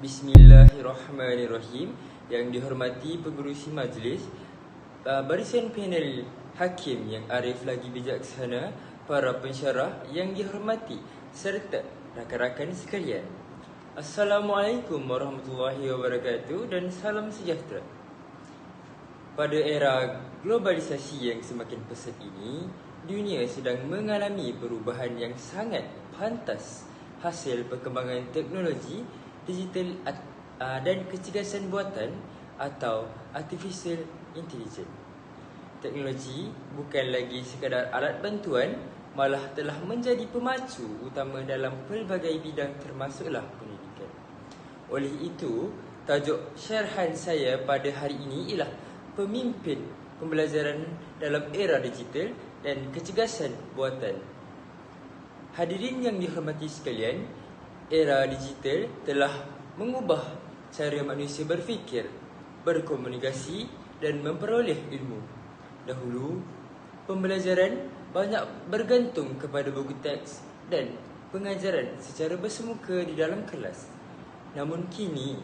Bismillahirrahmanirrahim. Yang dihormati pengerusi majlis, barisan panel hakim yang arif lagi bijaksana, para pensyarah yang dihormati, serta rakan-rakan sekalian. Assalamualaikum warahmatullahi wabarakatuh dan salam sejahtera. Pada era globalisasi yang semakin pesat ini, dunia sedang mengalami perubahan yang sangat pantas hasil perkembangan teknologi digital dan kecerdasan buatan atau artificial intelligence. Teknologi bukan lagi sekadar alat bantuan, malah telah menjadi pemacu utama dalam pelbagai bidang termasuklah pendidikan. Oleh itu, tajuk syarahan saya pada hari ini ialah Pemimpin Pembelajaran dalam Era Digital dan Kecerdasan Buatan. Hadirin yang dihormati sekalian, era digital telah mengubah cara manusia berfikir, berkomunikasi dan memperoleh ilmu. Dahulu, pembelajaran banyak bergantung kepada buku teks dan pengajaran secara bersemuka di dalam kelas. Namun kini,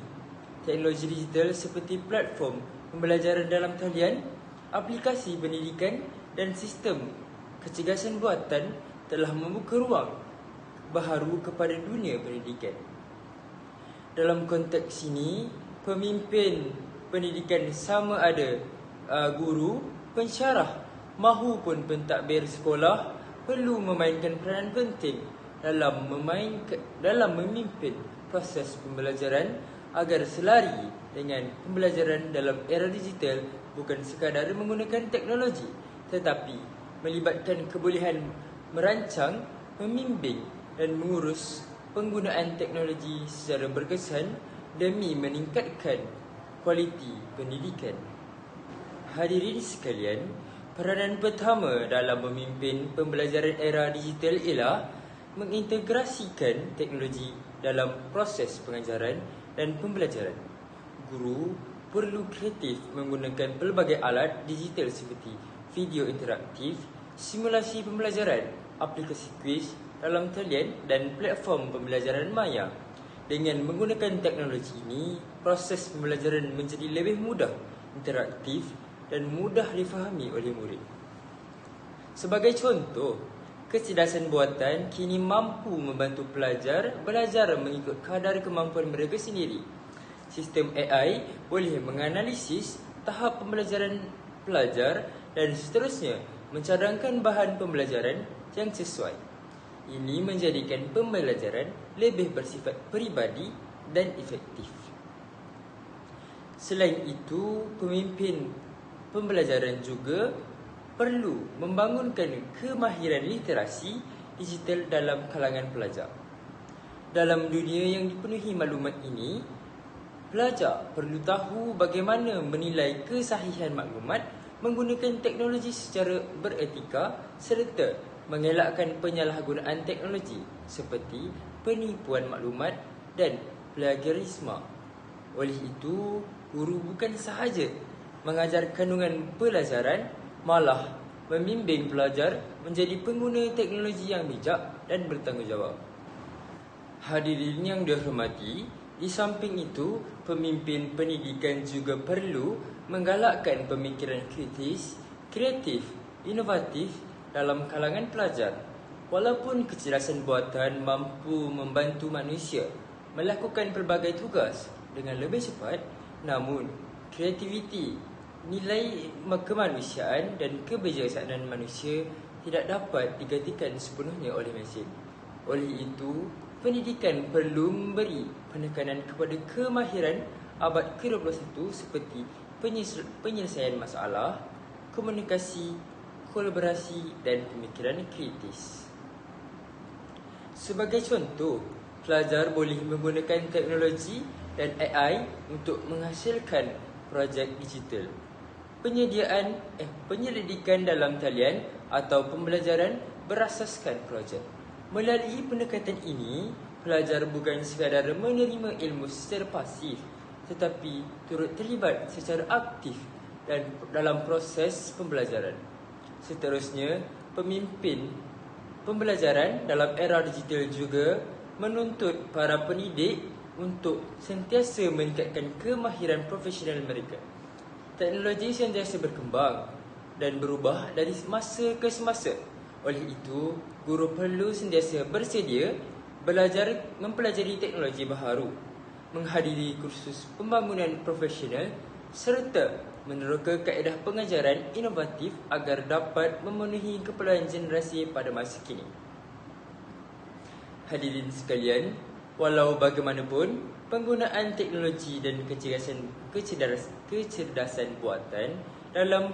teknologi digital seperti platform pembelajaran dalam talian, aplikasi pendidikan dan sistem kecerdasan buatan telah membuka ruang baharu kepada dunia pendidikan. Dalam konteks ini, pemimpin pendidikan sama ada guru, pensyarah mahupun pentadbir sekolah perlu memainkan peranan penting dalam memimpin proses pembelajaran agar selari dengan pembelajaran dalam era digital bukan sekadar menggunakan teknologi, tetapi melibatkan kebolehan merancang, membimbing dan mengurus penggunaan teknologi secara berkesan demi meningkatkan kualiti pendidikan. Hadirin sekalian, peranan pertama dalam memimpin pembelajaran era digital ialah mengintegrasikan teknologi dalam proses pengajaran dan pembelajaran. Guru perlu kreatif menggunakan pelbagai alat digital seperti video interaktif, simulasi pembelajaran, aplikasi kuis dalam talian dan platform pembelajaran maya. Dengan menggunakan teknologi ini, proses pembelajaran menjadi lebih mudah, interaktif dan mudah difahami oleh murid. Sebagai contoh, kecerdasan buatan kini mampu membantu pelajar belajar mengikut kadar kemampuan mereka sendiri. Sistem AI boleh menganalisis tahap pembelajaran pelajar dan seterusnya mencadangkan bahan pembelajaran yang sesuai. Ini menjadikan pembelajaran lebih bersifat peribadi dan efektif. Selain itu, pemimpin pembelajaran juga perlu membangunkan kemahiran literasi digital dalam kalangan pelajar. Dalam dunia yang dipenuhi maklumat ini, pelajar perlu tahu bagaimana menilai kesahihan maklumat, menggunakan teknologi secara beretika serta mengelakkan penyalahgunaan teknologi seperti penipuan maklumat dan plagiarisme. Oleh itu, guru bukan sahaja mengajar kandungan pelajaran, malah membimbing pelajar menjadi pengguna teknologi yang bijak dan bertanggungjawab. Hadirin yang dihormati, di samping itu, pemimpin pendidikan juga perlu menggalakkan pemikiran kritis, kreatif, inovatif dalam kalangan pelajar. Walaupun kecerdasan buatan mampu membantu manusia melakukan pelbagai tugas dengan lebih cepat, namun kreativiti, nilai kemanusiaan dan kebijaksanaan manusia tidak dapat digantikan sepenuhnya oleh mesin. Oleh itu, pendidikan perlu memberi penekanan kepada kemahiran abad ke-21 seperti penyelesaian masalah, komunikasi, kolaborasi dan pemikiran kritis. Sebagai contoh, pelajar boleh menggunakan teknologi dan AI untuk menghasilkan projek digital, penyelidikan dalam talian atau pembelajaran berasaskan projek. Melalui pendekatan ini, pelajar bukan sekadar menerima ilmu secara pasif, tetapi turut terlibat secara aktif dan dalam proses pembelajaran. Seterusnya, pemimpin pembelajaran dalam era digital juga menuntut para pendidik untuk sentiasa meningkatkan kemahiran profesional mereka. Teknologi sentiasa berkembang dan berubah dari masa ke semasa. Oleh itu, guru perlu sentiasa bersedia mempelajari teknologi baharu, menghadiri kursus pembangunan profesional serta meneroka kaedah pengajaran inovatif agar dapat memenuhi keperluan generasi pada masa kini. Hadirin sekalian, walau bagaimanapun, penggunaan teknologi dan kecerdasan buatan dalam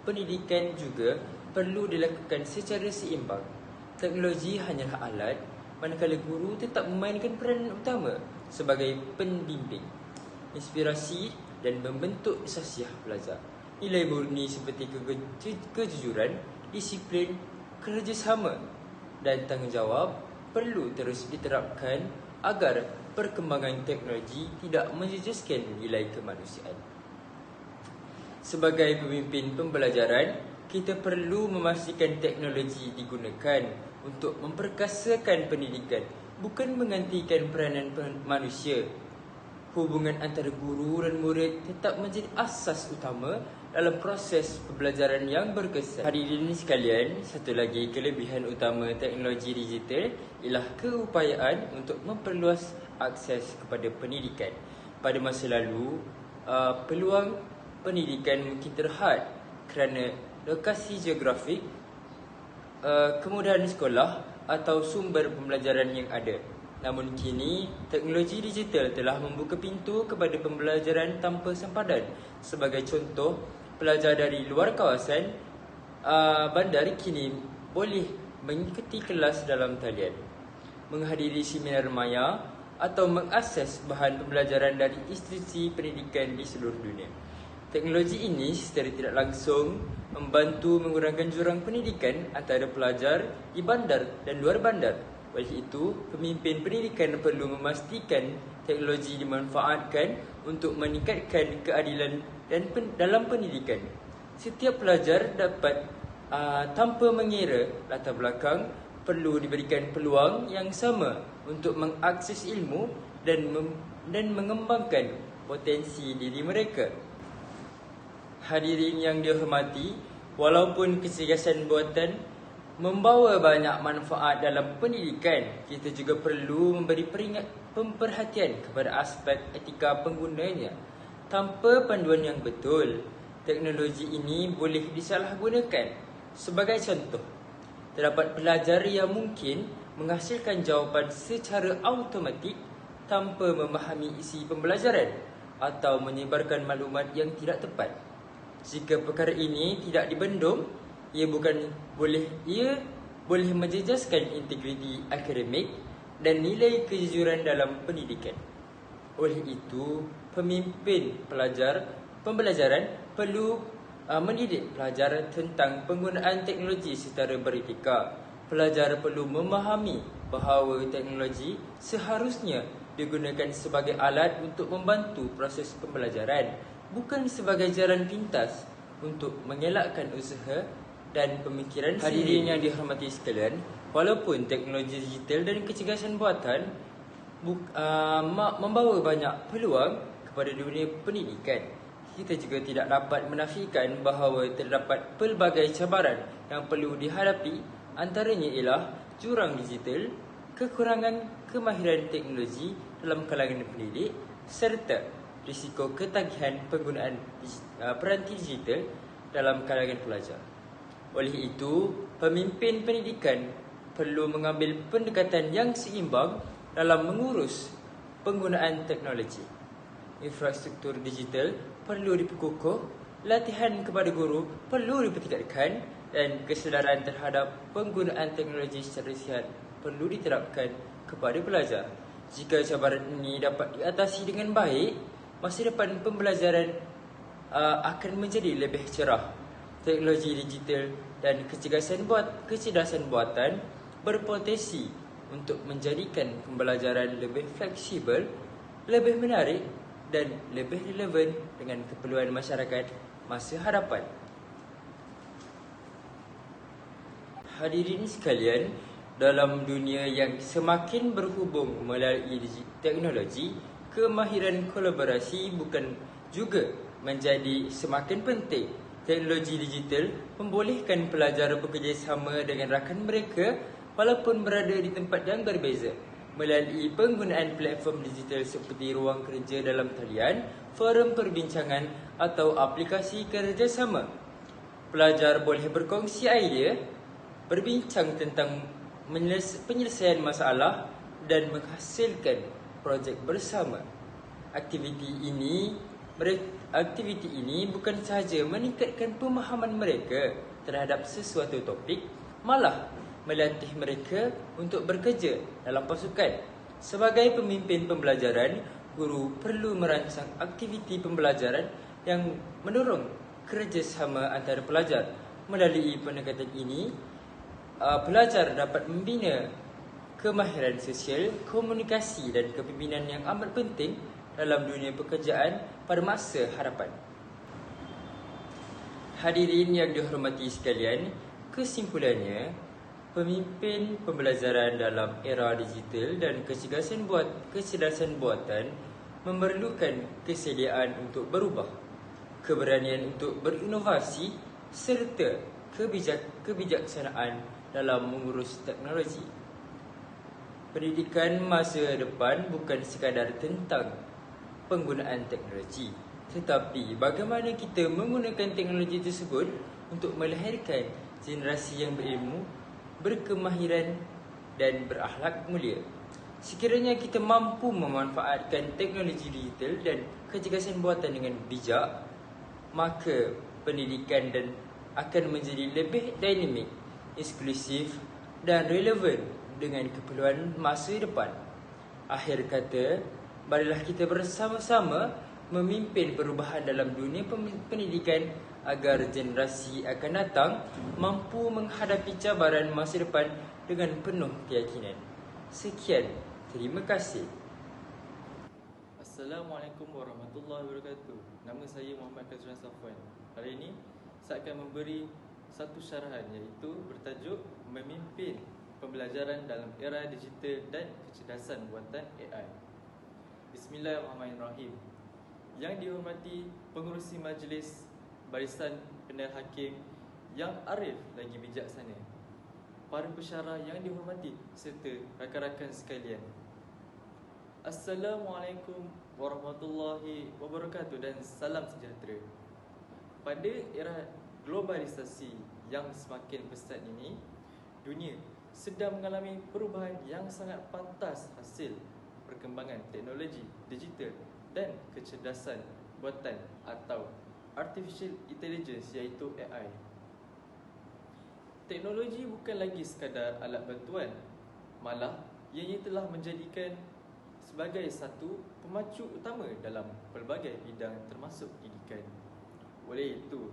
pendidikan juga perlu dilakukan secara seimbang. Teknologi hanyalah alat, manakala guru tetap memainkan peranan utama sebagai pembimbing, inspirasi dan membentuk sasiah pelajar. Nilai murni seperti kejujuran, disiplin, kerjasama dan tanggungjawab perlu terus diterapkan agar perkembangan teknologi tidak menjejaskan nilai kemanusiaan. Sebagai pemimpin pembelajaran, kita perlu memastikan teknologi digunakan untuk memperkasakan pendidikan, bukan menggantikan peranan manusia. Hubungan antara guru dan murid tetap menjadi asas utama dalam proses pembelajaran yang berkesan. Hadirin sekalian, satu lagi kelebihan utama teknologi digital ialah keupayaan untuk memperluas akses kepada pendidikan. Pada masa lalu, peluang pendidikan mungkin terhad kerana lokasi geografik, kemudahan sekolah atau sumber pembelajaran yang ada. Namun kini, teknologi digital telah membuka pintu kepada pembelajaran tanpa sempadan. Sebagai contoh, pelajar dari luar kawasan bandar kini boleh mengikuti kelas dalam talian, menghadiri seminar maya atau mengakses bahan pembelajaran dari institusi pendidikan di seluruh dunia. Teknologi ini secara tidak langsung membantu mengurangkan jurang pendidikan antara pelajar di bandar dan luar bandar. Oleh itu, pemimpin pendidikan perlu memastikan teknologi dimanfaatkan untuk meningkatkan keadilan dalam pendidikan. Setiap pelajar dapat tanpa mengira latar belakang perlu diberikan peluang yang sama untuk mengakses ilmu dan mengembangkan potensi diri mereka. Hadirin yang dihormati, walaupun kecerdasan buatan membawa banyak manfaat dalam pendidikan, kita juga perlu memberi perhatian kepada aspek etika penggunanya. Tanpa panduan yang betul, teknologi ini boleh disalahgunakan. Sebagai contoh, terdapat pelajar yang mungkin menghasilkan jawapan secara automatik tanpa memahami isi pembelajaran atau menyebarkan maklumat yang tidak tepat. Jika perkara ini tidak dibendung, ia boleh menjejaskan integriti akademik dan nilai kejujuran dalam pendidikan. Oleh itu, pemimpin pembelajaran perlu mendidik pelajar tentang penggunaan teknologi secara beretika. Pelajar perlu memahami bahawa teknologi seharusnya digunakan sebagai alat untuk membantu proses pembelajaran, bukan sebagai jalan pintas untuk mengelakkan usaha dan pemikiran. Hadirin yang dihormati sekalian, walaupun teknologi digital dan kecerdasan buatan membawa banyak peluang kepada dunia pendidikan, kita juga tidak dapat menafikan bahawa terdapat pelbagai cabaran yang perlu dihadapi. Antaranya ialah jurang digital, kekurangan kemahiran teknologi dalam kalangan pendidik serta risiko ketagihan penggunaan peranti digital dalam kalangan pelajar. Oleh itu, pemimpin pendidikan perlu mengambil pendekatan yang seimbang dalam mengurus penggunaan teknologi. Infrastruktur digital perlu diperkukuh, latihan kepada guru perlu dipertingkatkan dan kesedaran terhadap penggunaan teknologi secara sihat perlu diterapkan kepada pelajar. Jika cabaran ini dapat diatasi dengan baik, masa depan pembelajaran akan menjadi lebih cerah. Teknologi digital dan kecerdasan buatan berpotensi untuk menjadikan pembelajaran lebih fleksibel, lebih menarik dan lebih relevan dengan keperluan masyarakat masa hadapan. Hadirin sekalian, Dalam dunia yang semakin berhubung melalui teknologi, kemahiran kolaborasi bukan juga menjadi semakin penting. Teknologi digital membolehkan pelajar bekerjasama dengan rakan mereka walaupun berada di tempat yang berbeza. Melalui penggunaan platform digital seperti ruang kerja dalam talian, forum perbincangan atau aplikasi kerjasama, pelajar boleh berkongsi idea, berbincang tentang penyelesaian masalah dan menghasilkan projek bersama. Aktiviti ini bukan sahaja meningkatkan pemahaman mereka terhadap sesuatu topik, malah melatih mereka untuk bekerja dalam pasukan. Sebagai pemimpin pembelajaran, guru perlu merancang aktiviti pembelajaran yang mendorong kerjasama antara pelajar. Melalui pendekatan ini, pelajar dapat membina kemahiran sosial, komunikasi dan kepimpinan yang amat penting dalam dunia pekerjaan pada masa hadapan. Hadirin yang dihormati sekalian, kesimpulannya, pemimpin pembelajaran dalam era digital dan kecerdasan buatan memerlukan kesediaan untuk berubah, keberanian untuk berinovasi serta kebijaksanaan dalam mengurus teknologi. Pendidikan masa depan bukan sekadar tentang penggunaan teknologi, tetapi bagaimana kita menggunakan teknologi tersebut untuk melahirkan generasi yang berilmu, berkemahiran dan berakhlak mulia. Sekiranya kita mampu memanfaatkan teknologi digital dan kecerdasan buatan dengan bijak, maka pendidikan akan menjadi lebih dinamik, inklusif dan relevan dengan keperluan masa depan. Akhir kata, marilah kita bersama-sama memimpin perubahan dalam dunia pendidikan agar generasi akan datang mampu menghadapi cabaran masa depan dengan penuh keyakinan. Sekian, terima kasih. Assalamualaikum warahmatullahi wabarakatuh. Nama saya Muhammad Kazran Safwan. Hari ini saya akan memberi satu syarahan, iaitu bertajuk Memimpin Pembelajaran dalam Era Digital dan Kecerdasan Buatan AI. Bismillahirrahmanirrahim. Yang dihormati pengerusi majlis, barisan penil hakim yang arif lagi bijaksana, para pensyarah yang dihormati serta rakan-rakan sekalian, Assalamualaikum warahmatullahi wabarakatuh dan salam sejahtera. Pada era globalisasi yang semakin pesat ini, dunia sedang mengalami perubahan yang sangat pantas hasil perkembangan teknologi digital dan kecerdasan buatan atau Artificial Intelligence, iaitu AI. Teknologi bukan lagi sekadar alat bantuan, malah ianya telah menjadikan sebagai satu pemacu utama dalam pelbagai bidang termasuk pendidikan. Oleh itu,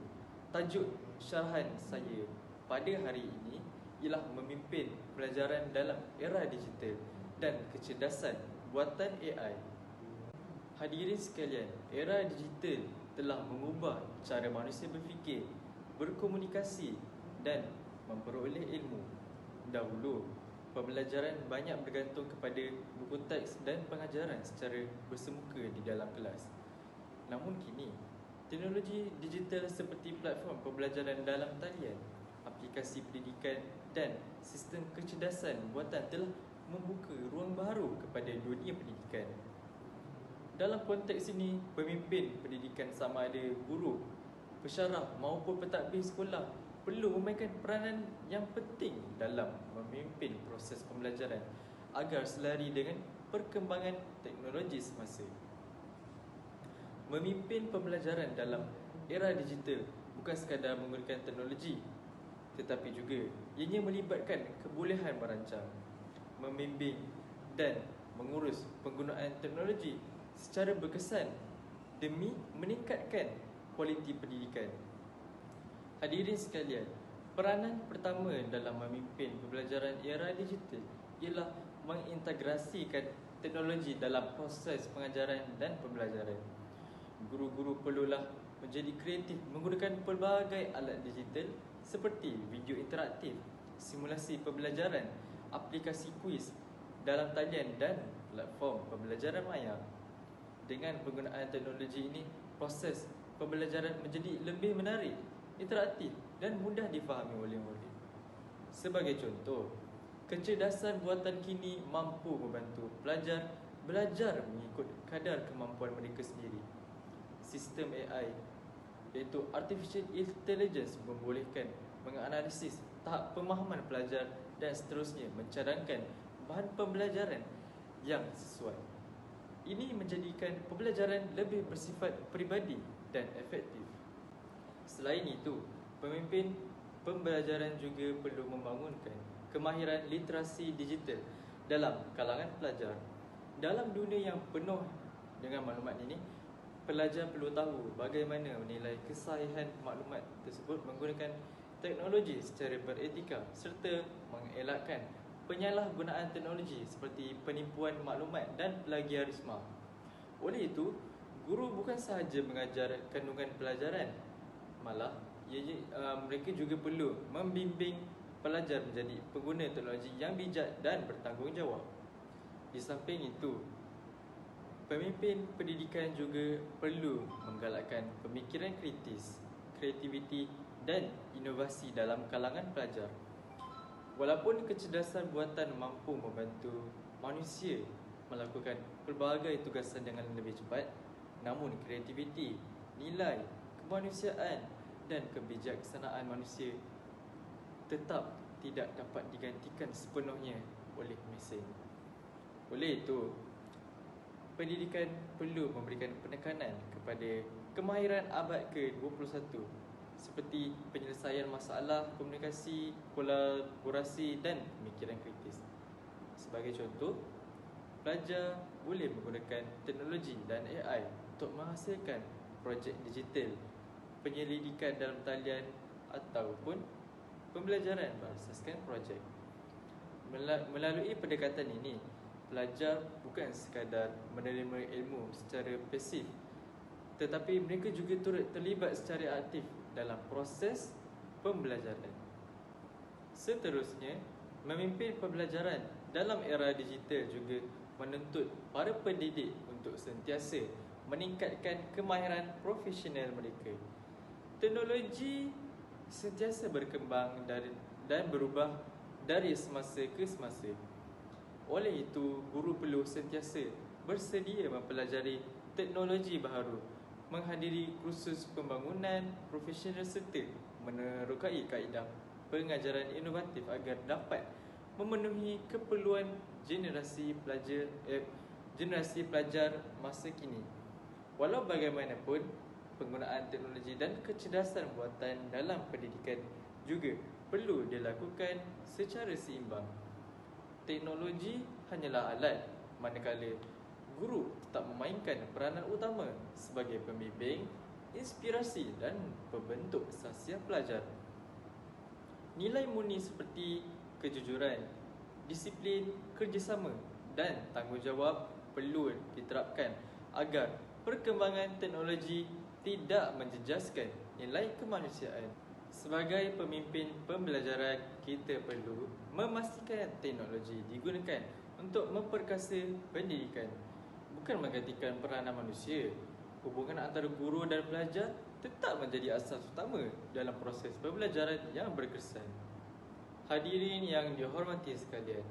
tajuk syarahan saya pada hari ini ialah memimpin pelajaran dalam era digital dan kecerdasan buatan AI. Hadirin sekalian, era digital telah mengubah cara manusia berfikir, berkomunikasi dan memperoleh ilmu. Dahulu, pembelajaran banyak bergantung kepada buku teks dan pengajaran secara bersemuka di dalam kelas. Namun kini, teknologi digital seperti platform pembelajaran dalam talian, aplikasi pendidikan dan sistem kecerdasan buatan telah membuka ruang baru kepada dunia pendidikan. Dalam konteks ini, pemimpin pendidikan sama ada guru, pensyarah maupun pentadbir sekolah perlu memainkan peranan yang penting dalam memimpin proses pembelajaran agar selari dengan perkembangan teknologi semasa. Memimpin pembelajaran dalam era digital bukan sekadar menggunakan teknologi, tetapi juga ianya melibatkan kebolehan merancang, membimbing dan mengurus penggunaan teknologi secara berkesan demi meningkatkan kualiti pendidikan. Hadirin sekalian, peranan pertama dalam memimpin pembelajaran era digital ialah mengintegrasikan teknologi dalam proses pengajaran dan pembelajaran. Guru-guru perlulah menjadi kreatif menggunakan pelbagai alat digital seperti video interaktif, simulasi pembelajaran aplikasi kuis dalam talian dan platform pembelajaran maya. Dengan penggunaan teknologi ini, proses pembelajaran menjadi lebih menarik, interaktif dan mudah difahami oleh murid. Sebagai contoh, kecerdasan buatan kini mampu membantu pelajar belajar mengikut kadar kemampuan mereka sendiri. Sistem AI iaitu Artificial Intelligence membolehkan menganalisis tahap pemahaman pelajar dan seterusnya mencadangkan bahan pembelajaran yang sesuai. Ini menjadikan pembelajaran lebih bersifat peribadi dan efektif. Selain itu, pemimpin pembelajaran juga perlu membangunkan kemahiran literasi digital dalam kalangan pelajar. Dalam dunia yang penuh dengan maklumat ini, pelajar perlu tahu bagaimana menilai kesahihan maklumat tersebut menggunakan teknologi secara beretika serta mengelakkan penyalahgunaan teknologi seperti penipuan maklumat dan plagiarisme. Oleh itu, guru bukan sahaja mengajar kandungan pelajaran, malah mereka juga perlu membimbing pelajar menjadi pengguna teknologi yang bijak dan bertanggungjawab. Di samping itu, pemimpin pendidikan juga perlu menggalakkan pemikiran kritis, kreativiti dan inovasi dalam kalangan pelajar. Walaupun kecerdasan buatan mampu membantu manusia melakukan pelbagai tugasan dengan lebih cepat, namun kreativiti, nilai, kemanusiaan dan kebijaksanaan manusia tetap tidak dapat digantikan sepenuhnya oleh mesin. Oleh itu, pendidikan perlu memberikan penekanan kepada kemahiran abad ke-21 seperti penyelesaian masalah, komunikasi, kolaborasi dan pemikiran kritis. Sebagai contoh, pelajar boleh menggunakan teknologi dan AI untuk menghasilkan projek digital, penyelidikan dalam talian ataupun pembelajaran berasaskan projek. Melalui pendekatan ini, pelajar bukan sekadar menerima ilmu secara pasif, tetapi mereka juga turut terlibat secara aktif dalam proses pembelajaran. Seterusnya, memimpin pembelajaran dalam era digital juga menuntut para pendidik untuk sentiasa meningkatkan kemahiran profesional mereka. Teknologi sentiasa berkembang dan berubah dari semasa ke semasa. Oleh itu, guru perlu sentiasa bersedia mempelajari teknologi baharu, menghadiri kursus pembangunan profesional serta menerokai kaedah pengajaran inovatif agar dapat memenuhi keperluan generasi pelajar masa kini. Walau bagaimanapun, penggunaan teknologi dan kecerdasan buatan dalam pendidikan juga perlu dilakukan secara seimbang. Teknologi hanyalah alat, manakala guru tetap memainkan peranan utama sebagai pembimbing, inspirasi dan pembentuk sahsiah pelajar. Nilai murni seperti kejujuran, disiplin, kerjasama dan tanggungjawab perlu diterapkan agar perkembangan teknologi tidak menjejaskan nilai kemanusiaan. Sebagai pemimpin pembelajaran, kita perlu memastikan teknologi digunakan untuk memperkasa pendidikan, bukan menggantikan peranan manusia. Hubungan antara guru dan pelajar tetap menjadi asas utama dalam proses pembelajaran yang berkesan. Hadirin yang dihormati sekalian,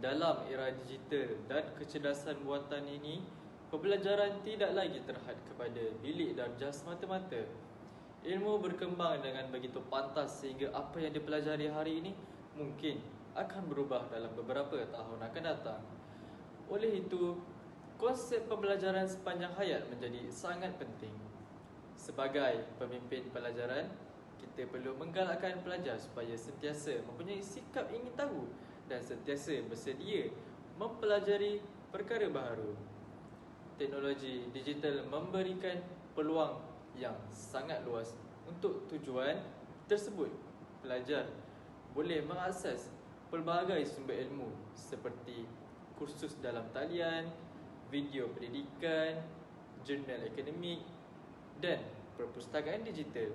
dalam era digital dan kecerdasan buatan ini, pembelajaran tidak lagi terhad kepada bilik darjah semata-mata. Ilmu berkembang dengan begitu pantas sehingga apa yang dipelajari hari ini mungkin akan berubah dalam beberapa tahun akan datang. Oleh itu, konsep pembelajaran sepanjang hayat menjadi sangat penting. Sebagai pemimpin pelajaran, kita perlu menggalakkan pelajar supaya sentiasa mempunyai sikap ingin tahu dan sentiasa bersedia mempelajari perkara baharu. Teknologi digital memberikan peluang yang sangat luas untuk tujuan tersebut. Pelajar boleh mengakses pelbagai sumber ilmu seperti kursus dalam talian, video pendidikan, jurnal akademik dan perpustakaan digital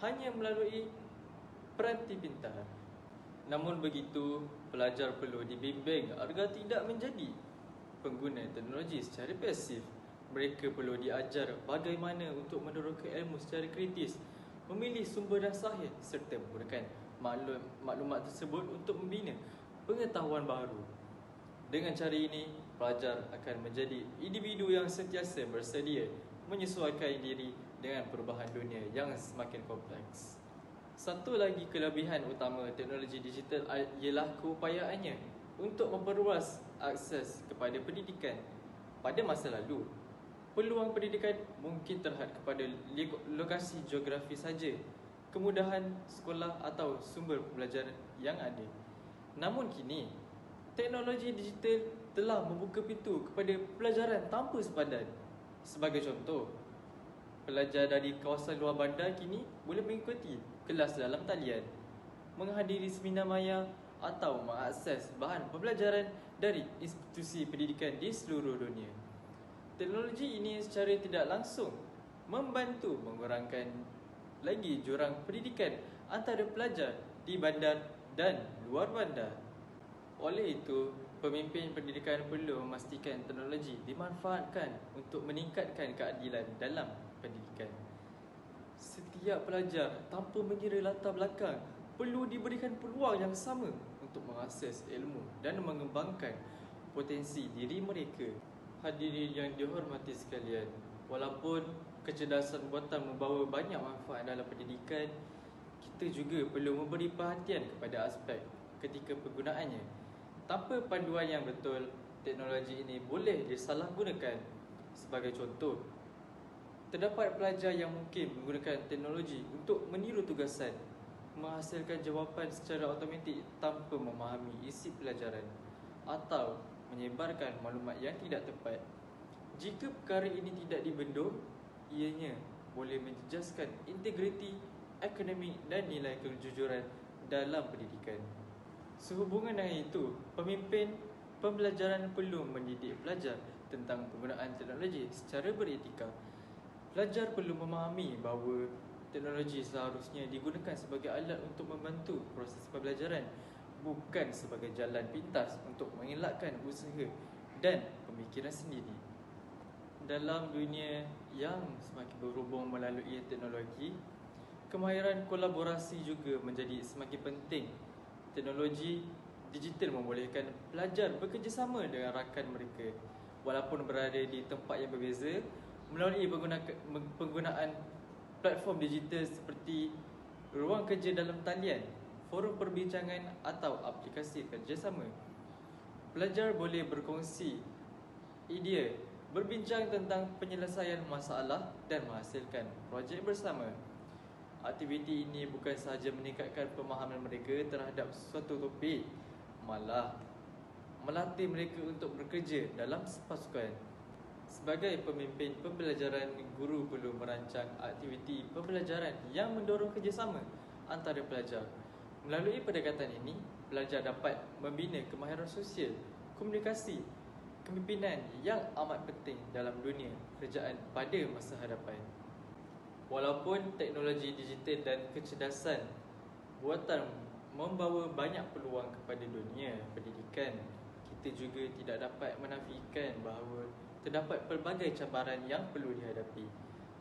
hanya melalui peranti pintar. Namun begitu, Pelajar perlu dibimbing agar tidak menjadi pengguna teknologi secara pasif. Mereka perlu diajar bagaimana untuk meneroka ilmu secara kritis, memilih sumber yang sahih serta menggunakan maklumat tersebut untuk membina pengetahuan baru. Dengan cara ini, pelajar akan menjadi individu yang sentiasa bersedia menyesuaikan diri dengan perubahan dunia yang semakin kompleks. Satu lagi kelebihan utama teknologi digital ialah keupayaannya untuk memperluas akses kepada pendidikan. Pada masa lalu, peluang pendidikan mungkin terhad kepada lokasi geografi saja, kemudahan sekolah atau sumber pembelajaran yang ada. Namun kini, teknologi digital telah membuka pintu kepada pelajaran tanpa sepadan. Sebagai contoh, pelajar dari kawasan luar bandar kini boleh mengikuti kelas dalam talian, menghadiri seminar maya atau mengakses bahan pembelajaran dari institusi pendidikan di seluruh dunia. Teknologi ini secara tidak langsung membantu mengurangkan lagi jurang pendidikan antara pelajar di bandar dan luar bandar. Oleh itu, pemimpin pendidikan perlu memastikan teknologi dimanfaatkan untuk meningkatkan keadilan dalam pendidikan. Setiap pelajar tanpa mengira latar belakang perlu diberikan peluang yang sama untuk mengakses ilmu dan mengembangkan potensi diri mereka. Hadirin yang dihormati sekalian, walaupun kecerdasan buatan membawa banyak manfaat dalam pendidikan, kita juga perlu memberi perhatian kepada aspek ketika penggunaannya. Tanpa panduan yang betul, teknologi ini boleh disalahgunakan. Sebagai contoh, terdapat pelajar yang mungkin menggunakan teknologi untuk meniru tugasan, menghasilkan jawapan secara automatik tanpa memahami isi pelajaran, atau menyebarkan maklumat yang tidak tepat. Jika perkara ini tidak dibendung, ianya boleh menjejaskan integriti akademik dan nilai kejujuran dalam pendidikan. Sehubungan dengan itu, pemimpin pembelajaran perlu mendidik pelajar tentang penggunaan teknologi secara beretika. Pelajar perlu memahami bahawa teknologi seharusnya digunakan sebagai alat untuk membantu proses pembelajaran, bukan sebagai jalan pintas untuk mengelakkan usaha dan pemikiran sendiri. Dalam dunia yang semakin berhubung melalui teknologi, kemahiran kolaborasi juga menjadi semakin penting. Teknologi digital membolehkan pelajar bekerjasama dengan rakan mereka walaupun berada di tempat yang berbeza melalui penggunaan platform digital seperti ruang kerja dalam talian, forum perbincangan atau aplikasi kerjasama. Pelajar boleh berkongsi idea, berbincang tentang penyelesaian masalah dan menghasilkan projek bersama. Aktiviti ini bukan sahaja meningkatkan pemahaman mereka terhadap suatu topik, malah melatih mereka untuk bekerja dalam sepasukan. Sebagai pemimpin pembelajaran, guru perlu merancang aktiviti pembelajaran yang mendorong kerjasama antara pelajar. Melalui pendekatan ini, pelajar dapat membina kemahiran sosial, komunikasi, kepimpinan yang amat penting dalam dunia kerjaan pada masa hadapan. Walaupun teknologi digital dan kecerdasan buatan membawa banyak peluang kepada dunia pendidikan, kita juga tidak dapat menafikan bahawa terdapat pelbagai cabaran yang perlu dihadapi.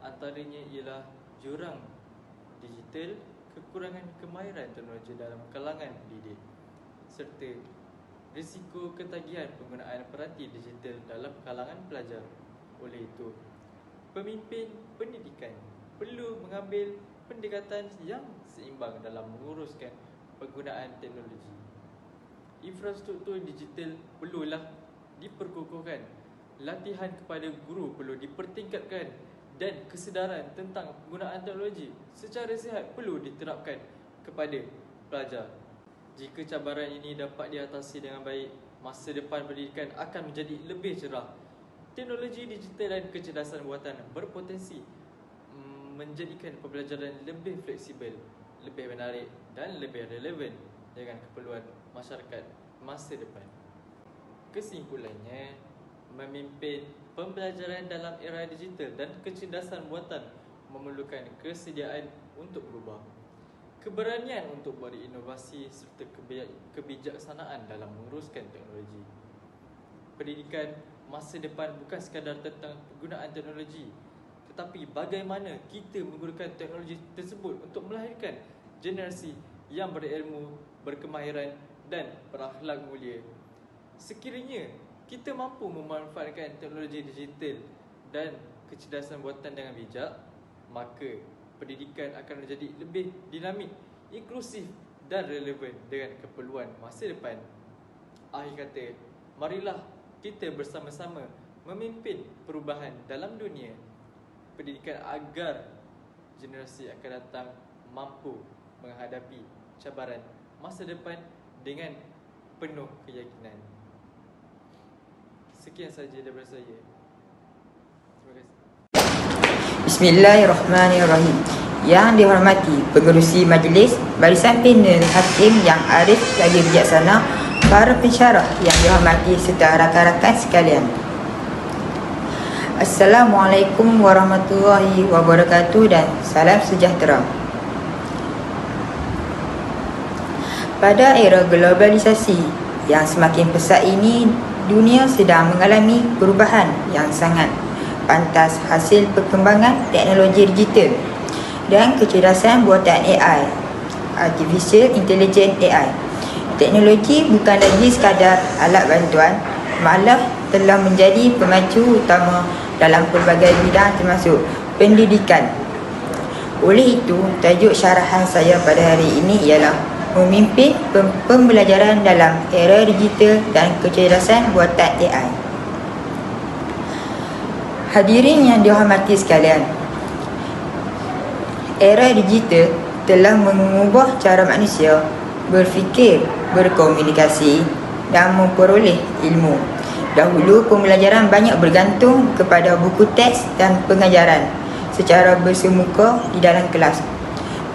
Antaranya ialah jurang digital, kekurangan kemahiran teknologi dalam kalangan pendidik, serta risiko ketagihan penggunaan perhati digital dalam kalangan pelajar. Oleh itu, pemimpin pendidikan perlu mengambil pendekatan yang seimbang dalam menguruskan penggunaan teknologi. Infrastruktur digital perlulah diperkukuhkan, latihan kepada guru perlu dipertingkatkan dan kesedaran tentang penggunaan teknologi secara sihat perlu diterapkan kepada pelajar. Jika cabaran ini dapat diatasi dengan baik, masa depan pendidikan akan menjadi lebih cerah. Teknologi digital dan kecerdasan buatan berpotensi menjadikan pembelajaran lebih fleksibel, lebih menarik dan lebih relevan dengan keperluan masyarakat masa depan. Kesimpulannya, memimpin pembelajaran dalam era digital dan kecerdasan buatan memerlukan kesediaan untuk berubah. keberanian untuk berinovasi serta kebijaksanaan dalam menguruskan teknologi. Pendidikan masa depan bukan sekadar tentang penggunaan teknologi, tetapi bagaimana kita menggunakan teknologi tersebut untuk melahirkan generasi yang berilmu, berkemahiran dan berakhlak mulia. Sekiranya kita mampu memanfaatkan teknologi digital dan kecerdasan buatan dengan bijak, maka pendidikan akan menjadi lebih dinamik, inklusif dan relevan dengan keperluan masa depan. Akhir kata, marilah kita bersama-sama memimpin perubahan dalam dunia pendidikan agar generasi akan datang mampu menghadapi cabaran masa depan dengan penuh keyakinan. Sekian sahaja daripada saya. Terima kasih. Bismillahirrahmanirrahim. Yang dihormati pengerusi majlis, barisan panel hakim yang arif lagi bijaksana, para pensyarah yang dihormati serta rakan-rakan sekalian. Assalamualaikum warahmatullahi wabarakatuh dan salam sejahtera. Pada era globalisasi yang semakin pesat ini, dunia sedang mengalami perubahan yang sangat pantas hasil perkembangan teknologi digital dan kecerdasan buatan AI, Artificial Intelligence AI. Teknologi bukan lagi sekadar alat bantuan, malah telah menjadi pemacu utama dalam pelbagai bidang termasuk pendidikan. Oleh itu, tajuk syarahan saya pada hari ini ialah memimpin pembelajaran dalam era digital dan kecerdasan buatan AI. Hadirin yang dihormati sekalian, era digital telah mengubah cara manusia berfikir, berkomunikasi dan memperoleh ilmu. Dahulu pembelajaran banyak bergantung kepada buku teks dan pengajaran secara bersemuka di dalam kelas.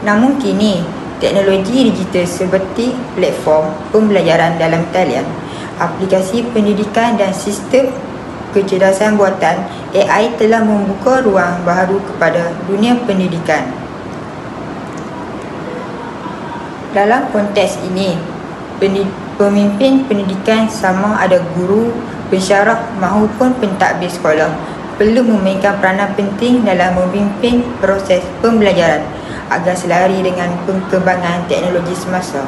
Namun kini, teknologi digital seperti platform pembelajaran dalam talian, aplikasi pendidikan dan sistem kecerdasan buatan AI telah membuka ruang baru kepada dunia pendidikan. Dalam konteks ini, pemimpin pendidikan sama ada guru, pensyarah maupun pentadbir sekolah perlu memainkan peranan penting dalam memimpin proses pembelajaran agar selari dengan perkembangan teknologi semasa.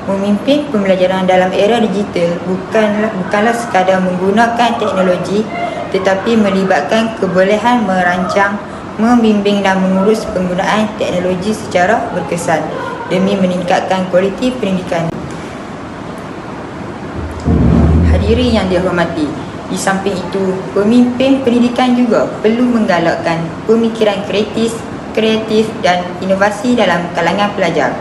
Memimpin pembelajaran dalam era digital bukanlah sekadar menggunakan teknologi, tetapi melibatkan kebolehan merancang, membimbing dan mengurus penggunaan teknologi secara berkesan demi meningkatkan kualiti pendidikan. Hadirin yang dihormati, di samping itu, pemimpin pendidikan juga perlu menggalakkan pemikiran kreatif dan inovasi dalam kalangan pelajar.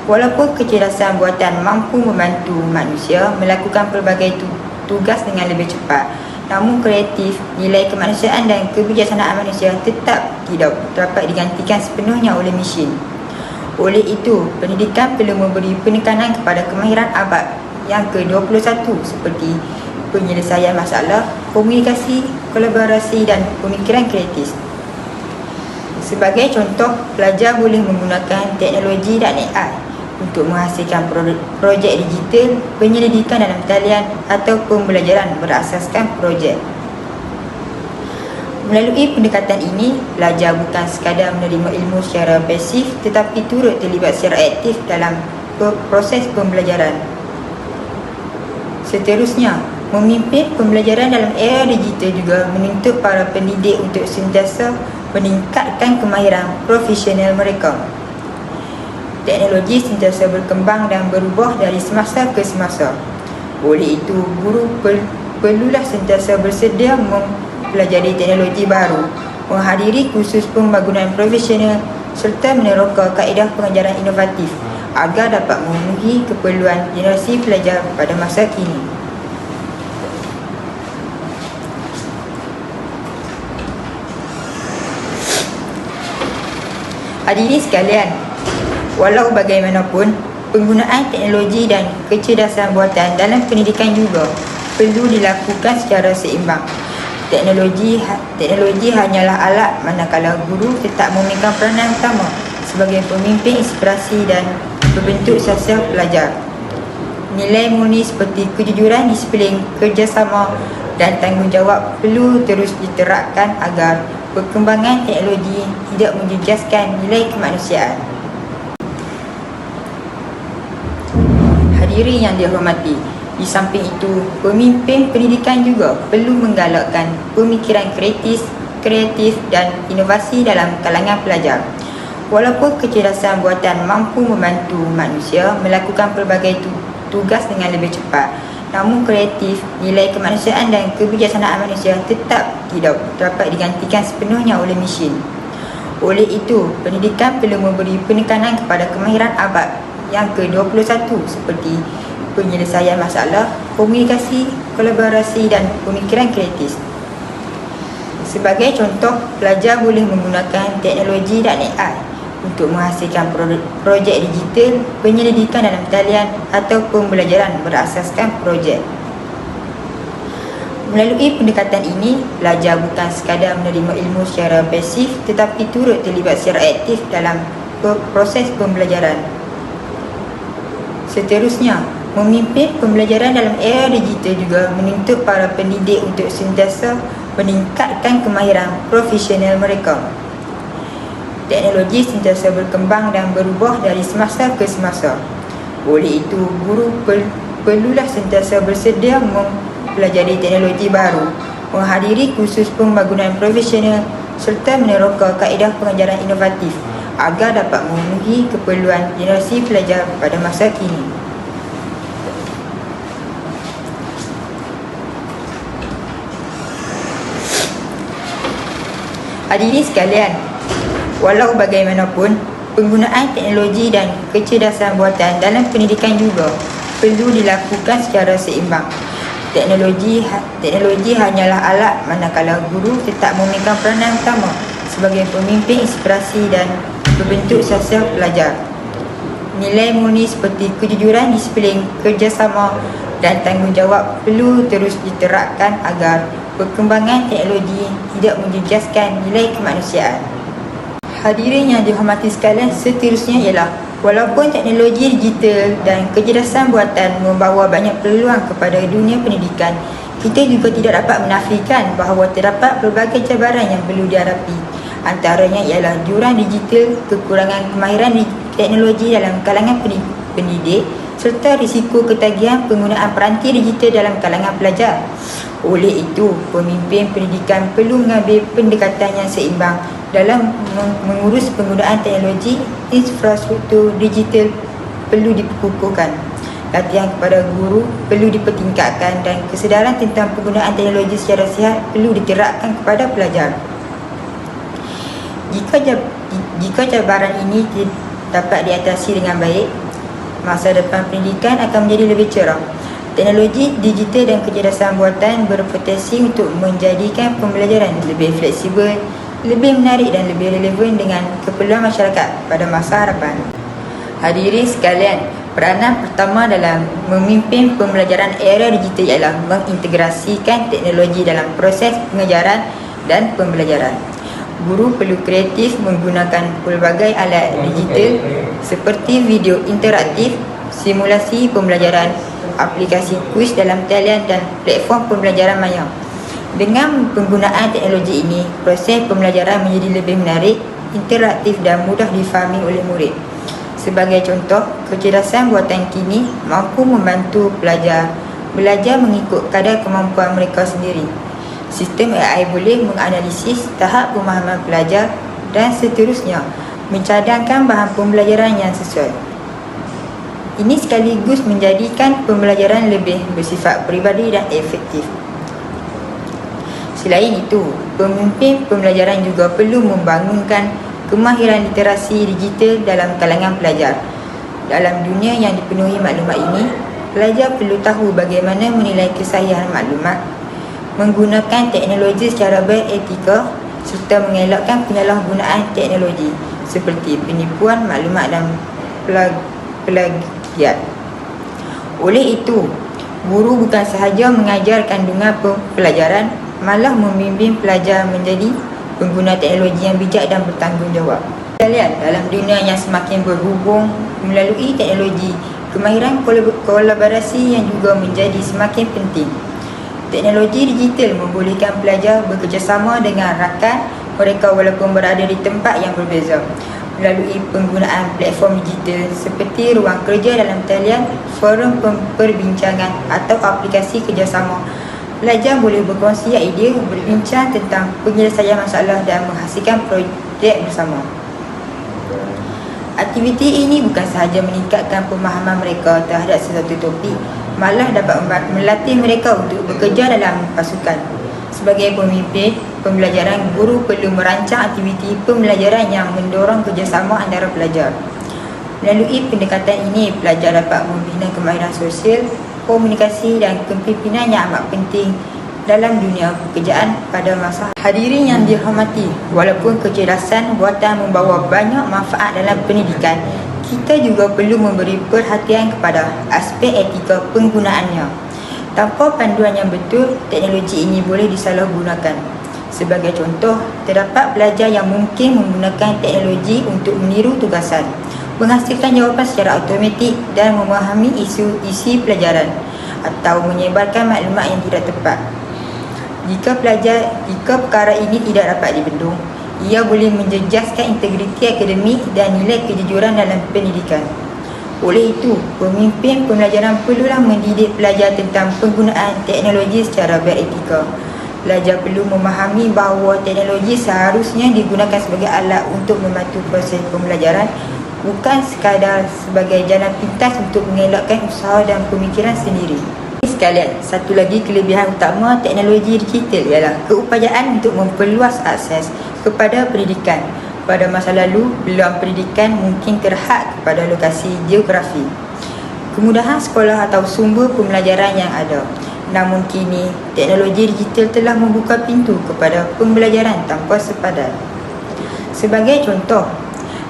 Walaupun kecerdasan buatan mampu membantu manusia melakukan pelbagai tugas dengan lebih cepat, namun kreatif, nilai kemanusiaan dan kebijaksanaan manusia tetap tidak dapat digantikan sepenuhnya oleh mesin. Oleh itu, pendidikan perlu memberi penekanan kepada kemahiran abad yang ke-21 seperti penyelesaian masalah, komunikasi, kolaborasi dan pemikiran kreatif. Sebagai contoh, pelajar boleh menggunakan teknologi dan AI untuk menghasilkan projek digital, penyelidikan dalam talian atau pembelajaran berasaskan projek. Melalui pendekatan ini, pelajar bukan sekadar menerima ilmu secara pasif tetapi turut terlibat secara aktif dalam proses pembelajaran. Seterusnya, memimpin pembelajaran dalam era digital juga menuntut para pendidik untuk sentiasa meningkatkan kemahiran profesional mereka. Teknologi sentiasa berkembang dan berubah dari semasa ke semasa. Oleh itu, guru perlulah sentiasa bersedia mempelajari teknologi baru, menghadiri kursus pembangunan profesional serta meneroka kaedah pengajaran inovatif agar dapat memenuhi keperluan generasi pelajar pada masa kini. Hadirin sekalian, walau bagaimanapun, penggunaan teknologi dan kecerdasan buatan dalam pendidikan juga perlu dilakukan secara seimbang. Teknologi hanyalah alat manakala guru tetap memainkan peranan utama sebagai pemimpin inspirasi dan berbentuk sosial pelajar. Nilai murni seperti kejujuran, disiplin, kerjasama dan tanggungjawab perlu terus diterapkan agar perkembangan teknologi tidak menjejaskan nilai kemanusiaan. Hadirin yang dihormati, di samping itu, pemimpin pendidikan juga perlu menggalakkan pemikiran kreatif dan inovasi dalam kalangan pelajar. Walaupun kecerdasan buatan mampu membantu manusia melakukan pelbagai tugas dengan lebih cepat, namun kreatif, nilai kemanusiaan dan kebijaksanaan manusia tetap tidak dapat digantikan sepenuhnya oleh mesin. Oleh itu, pendidikan perlu memberi penekanan kepada kemahiran abad yang ke-21 seperti penyelesaian masalah, komunikasi, kolaborasi dan pemikiran kreatif. Sebagai contoh, pelajar boleh menggunakan teknologi dan AI untuk menghasilkan projek digital, penyelidikan dalam talian atau pembelajaran berasaskan projek. Melalui pendekatan ini, pelajar bukan sekadar menerima ilmu secara pasif tetapi turut terlibat secara aktif dalam proses pembelajaran. Seterusnya, memimpin pembelajaran dalam era digital juga menuntut para pendidik untuk sentiasa meningkatkan kemahiran profesional mereka. Teknologi sentiasa berkembang dan berubah dari semasa ke semasa. Oleh itu, guru perlulah sentiasa bersedia mempelajari teknologi baru, menghadiri kursus pembangunan profesional serta meneroka kaedah pengajaran inovatif agar dapat memenuhi keperluan generasi pelajar pada masa kini. Hadirin sekalian, walau bagaimanapun, penggunaan teknologi dan kecerdasan buatan dalam pendidikan juga perlu dilakukan secara seimbang. Teknologi hanyalah alat, manakala guru tetap memegang peranan utama sebagai pemimpin inspirasi dan berbentuk sosial pelajar. Nilai murni seperti kejujuran, disiplin, kerjasama dan tanggungjawab perlu terus diterapkan agar perkembangan teknologi tidak menjejaskan nilai kemanusiaan. Hadirin yang dihormati sekalian, seterusnya ialah walaupun teknologi digital dan kecerdasan buatan membawa banyak peluang kepada dunia pendidikan, kita juga tidak dapat menafikan bahawa terdapat pelbagai cabaran yang perlu dihadapi. Antaranya ialah jurang digital, kekurangan kemahiran teknologi dalam kalangan pendidik serta risiko ketagihan penggunaan peranti digital dalam kalangan pelajar. Oleh itu, pemimpin pendidikan perlu mengambil pendekatan yang seimbang dalam mengurus penggunaan teknologi. Infrastruktur digital perlu dikukuhkan, latihan kepada guru perlu dipertingkatkan dan kesedaran tentang penggunaan teknologi secara sihat perlu diterapkan kepada pelajar. Jika cabaran ini dapat diatasi dengan baik, masa depan pendidikan akan menjadi lebih cerah. Teknologi digital dan kecerdasan buatan berpotensi untuk menjadikan pembelajaran lebih fleksibel, lebih menarik dan lebih relevan dengan keperluan masyarakat pada masa hadapan. Hadirin sekalian, peranan pertama dalam memimpin pembelajaran era digital ialah mengintegrasikan teknologi dalam proses pengajaran dan pembelajaran. Guru perlu kreatif menggunakan pelbagai alat digital seperti video interaktif, simulasi pembelajaran, aplikasi kuis dalam talian dan platform pembelajaran maya. Dengan penggunaan teknologi ini, proses pembelajaran menjadi lebih menarik, interaktif dan mudah difahami oleh murid. Sebagai contoh, kecerdasan buatan kini mampu membantu pelajar belajar mengikut kadar kemampuan mereka sendiri. Sistem AI boleh menganalisis tahap pemahaman pelajar dan seterusnya mencadangkan bahan pembelajaran yang sesuai. Ini sekaligus menjadikan pembelajaran lebih bersifat peribadi dan efektif. Selain itu, pemimpin pembelajaran juga perlu membangunkan kemahiran literasi digital dalam kalangan pelajar. Dalam dunia yang dipenuhi maklumat ini, pelajar perlu tahu bagaimana menilai kesahihan maklumat, menggunakan teknologi secara beretika serta mengelakkan penyalahgunaan teknologi seperti penipuan maklumat dan plagiat. Oleh itu, guru bukan sahaja mengajar kandungan pelajaran, malah membimbing pelajar menjadi pengguna teknologi yang bijak dan bertanggungjawab. Sekalian, dalam dunia yang semakin berhubung melalui teknologi, kemahiran kolaborasi yang juga menjadi semakin penting. Teknologi digital membolehkan pelajar bekerjasama dengan rakan mereka walaupun berada di tempat yang berbeza. Melalui penggunaan platform digital seperti ruang kerja dalam talian, forum perbincangan atau aplikasi kerjasama, pelajar boleh berkongsi idea, berbincang tentang penyelesaian masalah dan menghasilkan projek bersama. Aktiviti ini bukan sahaja meningkatkan pemahaman mereka terhadap sesuatu topik, malah dapat melatih mereka untuk bekerja dalam pasukan. Sebagai pemimpin pembelajaran, guru perlu merancang aktiviti pembelajaran yang mendorong kerjasama antara pelajar. Melalui pendekatan ini, pelajar dapat membina kemahiran sosial, komunikasi dan kepimpinan yang amat penting dalam dunia pekerjaan pada masa. Hadirin yang dihormati, walaupun kecerdasan buatan membawa banyak manfaat dalam pendidikan, kita juga perlu memberi perhatian kepada aspek etika penggunaannya. Tanpa panduan yang betul, teknologi ini boleh disalahgunakan. Sebagai contoh, terdapat pelajar yang mungkin menggunakan teknologi untuk meniru tugasan, menghasilkan jawapan secara automatik dan memahami isi pelajaran atau menyebarkan maklumat yang tidak tepat. Jika perkara ini tidak dapat dibendung, ia boleh menjejaskan integriti akademik dan nilai kejujuran dalam pendidikan. Oleh itu, pemimpin pembelajaran perlulah mendidik pelajar tentang penggunaan teknologi secara beretika. Pelajar perlu memahami bahawa teknologi seharusnya digunakan sebagai alat untuk membantu proses pembelajaran, bukan sekadar sebagai jalan pintas untuk mengelakkan usaha dan pemikiran sendiri. Sekalian, satu lagi kelebihan utama teknologi digital ialah keupayaan untuk memperluas akses kepada pendidikan. Pada masa lalu, peluang pendidikan mungkin terhad kepada lokasi geografi, kemudahan sekolah atau sumber pembelajaran yang ada. Namun kini, teknologi digital telah membuka pintu kepada pembelajaran tanpa sepadan. Sebagai contoh,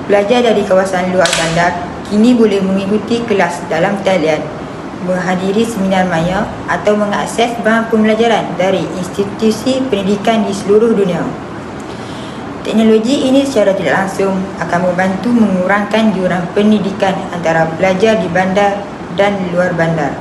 pelajar dari kawasan luar bandar kini boleh mengikuti kelas dalam talian, menghadiri seminar maya atau mengakses bahan pembelajaran dari institusi pendidikan di seluruh dunia. Teknologi ini secara tidak langsung akan membantu mengurangkan jurang pendidikan antara pelajar di bandar dan luar bandar.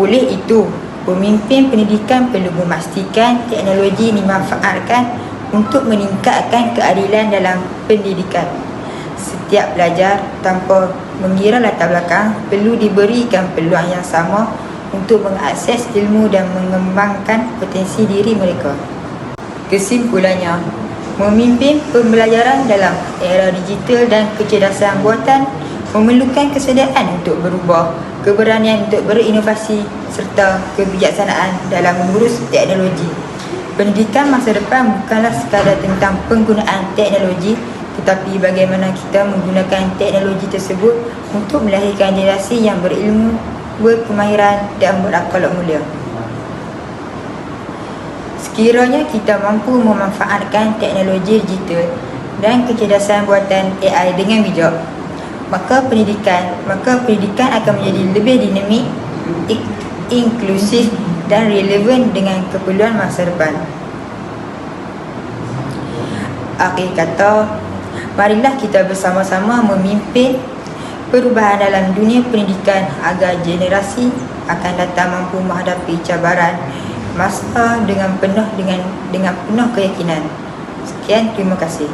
Oleh itu, pemimpin pendidikan perlu memastikan teknologi dimanfaatkan untuk meningkatkan keadilan dalam pendidikan. Setiap pelajar, tanpa mengira latar belakang, perlu diberikan peluang yang sama untuk mengakses ilmu dan mengembangkan potensi diri mereka. Kesimpulannya, memimpin pembelajaran dalam era digital dan kecerdasan buatan memerlukan kesediaan untuk berubah, keberanian untuk berinovasi serta kebijaksanaan dalam mengurus teknologi. Pendidikan masa depan bukanlah sekadar tentang penggunaan teknologi, tetapi bagaimana kita menggunakan teknologi tersebut untuk melahirkan generasi yang berilmu, berkemahiran dan berakhlak mulia. Sekiranya kita mampu memanfaatkan teknologi digital dan kecerdasan buatan AI dengan bijak, maka pendidikan akan menjadi lebih dinamik, inklusif dan relevan dengan keperluan masa depan. Akhir kata, marilah kita bersama-sama memimpin perubahan dalam dunia pendidikan agar generasi akan datang mampu menghadapi cabaran masa dengan penuh keyakinan. Sekian, terima kasih.